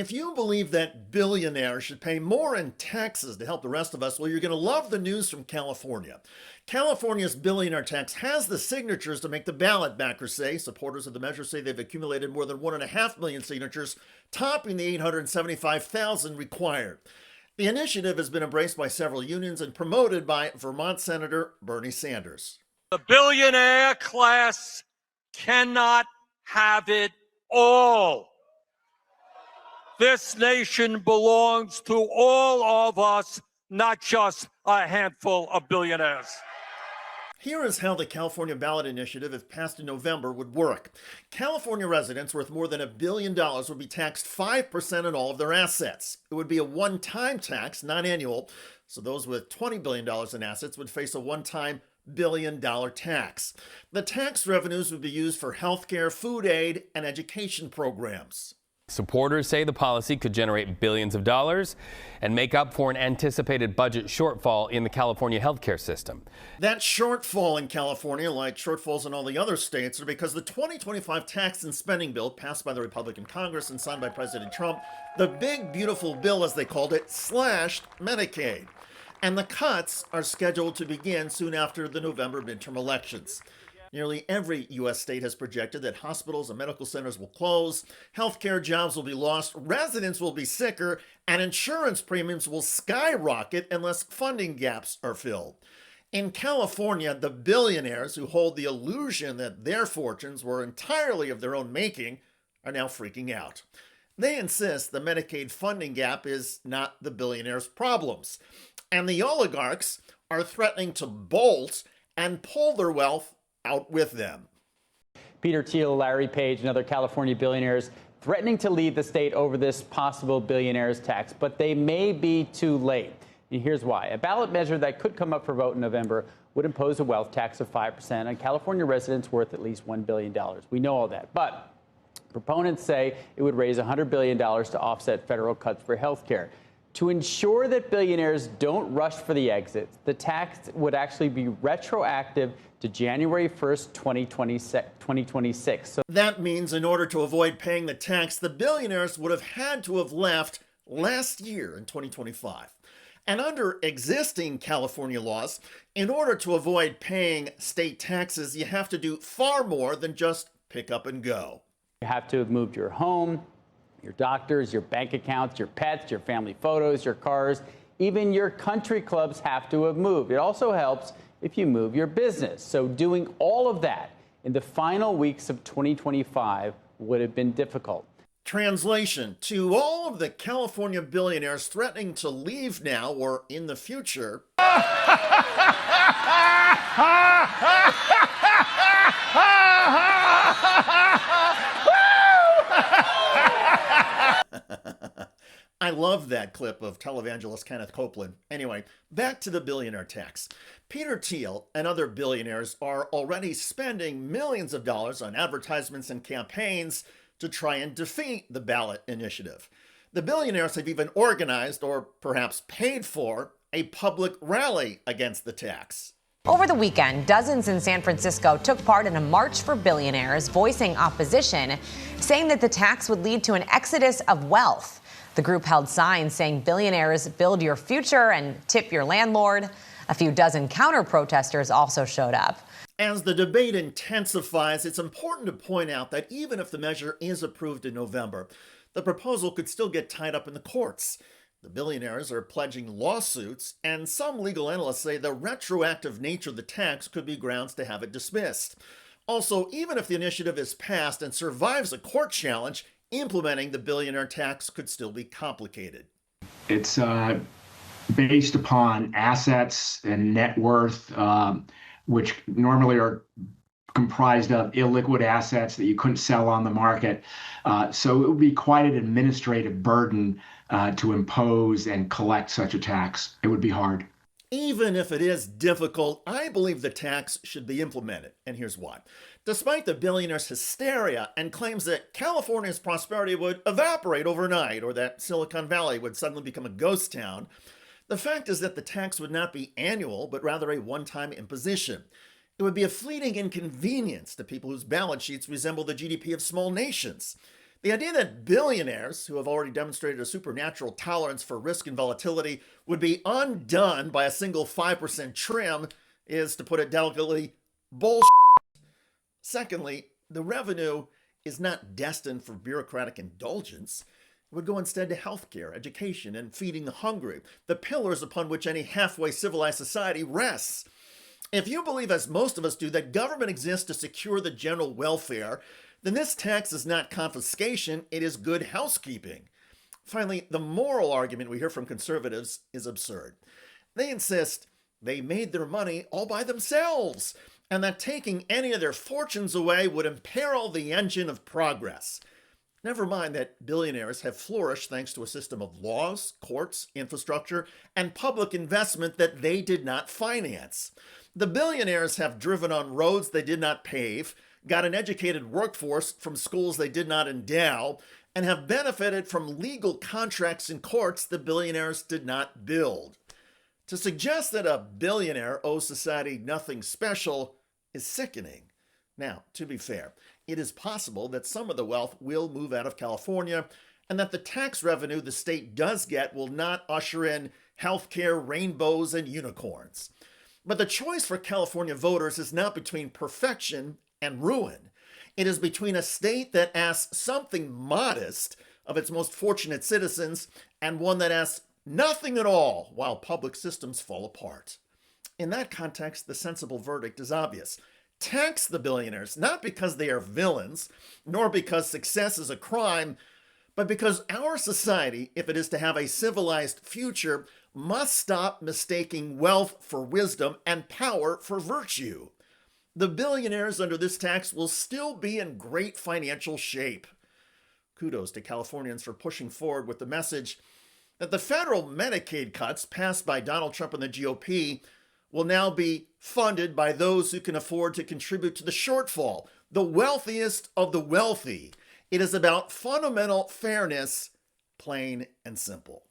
If you believe that billionaires should pay more in taxes to help the rest of us, well, you're going to love the news from California. California's billionaire tax has the signatures to make the ballot, backers say. Supporters of the measure say they've accumulated more than 1.5 million signatures, topping the 875,000 required. The initiative has been embraced by several unions and promoted by Vermont Senator Bernie Sanders. The billionaire class cannot have it all. This nation belongs to all of us, not just a handful of billionaires. Here is how the California ballot initiative, if passed in November, would work. California residents worth more than $1 billion would be taxed 5% on all of their assets. It would be a one-time tax, not annual, so those with $20 billion in assets would face a one-time billion-dollar tax. The tax revenues would be used for healthcare, food aid, and education programs. Supporters say the policy could generate billions of dollars and make up for an anticipated budget shortfall in the California healthcare system. That shortfall in California, like shortfalls in all the other states, are because the 2025 tax and spending bill passed by the Republican Congress and signed by President Trump, the big beautiful bill as they called it, slashed Medicaid. And the cuts are scheduled to begin soon after the November midterm elections. Nearly every U.S. state has projected that hospitals and medical centers will close, healthcare jobs will be lost, residents will be sicker, and insurance premiums will skyrocket unless funding gaps are filled. In California, the billionaires who hold the illusion that their fortunes were entirely of their own making are now freaking out. They insist the Medicaid funding gap is not the billionaires' problems, and the oligarchs are threatening to bolt and pull their wealth out with them. Peter Thiel, Larry Page, and other California billionaires threatening to lead the state over this possible billionaires tax, but they may be too late. And here's why. A ballot measure that could come up for vote in November would impose a wealth tax of 5% on California residents worth at least $1 billion. We know all that. But proponents say it would raise $100 billion to offset federal cuts for health care. To ensure that billionaires don't rush for the exits, the tax would actually be retroactive to January 1st, 2026. So that means in order to avoid paying the tax, the billionaires would have had to have left last year in 2025. And under existing California laws, in order to avoid paying state taxes, you have to do far more than just pick up and go. You have to have moved your home, your doctors, your bank accounts, your pets, your family photos, your cars, even your country clubs have to have moved. It also helps if you move your business. So doing all of that in the final weeks of 2025 would have been difficult. Translation: to all of the California billionaires threatening to leave now or in the future, I love that clip of televangelist Kenneth Copeland. Anyway, back to the billionaire tax. Peter Thiel and other billionaires are already spending millions of dollars on advertisements and campaigns to try and defeat the ballot initiative. The billionaires have even organized, or perhaps paid for, a public rally against the tax. Over the weekend, dozens in San Francisco took part in a march for billionaires, voicing opposition, saying that the tax would lead to an exodus of wealth. The group held signs saying billionaires build your future and tip your landlord. A few dozen counter-protesters also showed up. As the debate intensifies, it's important to point out that even if the measure is approved in November, the proposal could still get tied up in the courts. The billionaires are pledging lawsuits, and some legal analysts say the retroactive nature of the tax could be grounds to have it dismissed. Also, even if the initiative is passed and survives a court challenge, implementing the billionaire tax could still be complicated. It's based upon assets and net worth, which normally are comprised of illiquid assets that you couldn't sell on the market. So it would be quite an administrative burden to impose and collect such a tax. It would be hard. Even if it is difficult, I believe the tax should be implemented, and here's why. Despite the billionaires' hysteria and claims that California's prosperity would evaporate overnight or that Silicon Valley would suddenly become a ghost town, the fact is that the tax would not be annual, but rather a one-time imposition. It would be a fleeting inconvenience to people whose balance sheets resemble the GDP of small nations. The idea that billionaires, who have already demonstrated a supernatural tolerance for risk and volatility, would be undone by a single 5% trim is, to put it delicately, bullshit. Secondly, the revenue is not destined for bureaucratic indulgence. It would go instead to healthcare, education, and feeding the hungry, the pillars upon which any halfway civilized society rests. If you believe, as most of us do, that government exists to secure the general welfare, then this tax is not confiscation, it is good housekeeping. Finally, the moral argument we hear from conservatives is absurd. They insist they made their money all by themselves, and that taking any of their fortunes away would imperil the engine of progress. Never mind that billionaires have flourished thanks to a system of laws, courts, infrastructure, and public investment that they did not finance. The billionaires have driven on roads they did not pave, got an educated workforce from schools they did not endow, and have benefited from legal contracts in courts the billionaires did not build. To suggest that a billionaire owes society nothing special is sickening. Now, to be fair, it is possible that some of the wealth will move out of California, and that the tax revenue the state does get will not usher in healthcare, rainbows, and unicorns. But the choice for California voters is not between perfection and ruin. It is between a state that asks something modest of its most fortunate citizens and one that asks nothing at all while public systems fall apart. In that context, the sensible verdict is obvious. Tax the billionaires, not because they are villains, nor because success is a crime, but because our society, if it is to have a civilized future, must stop mistaking wealth for wisdom and power for virtue. The billionaires under this tax will still be in great financial shape. Kudos to Californians for pushing forward with the message that the federal Medicaid cuts passed by Donald Trump and the GOP will now be funded by those who can afford to contribute to the shortfall, the wealthiest of the wealthy. It is about fundamental fairness, plain and simple.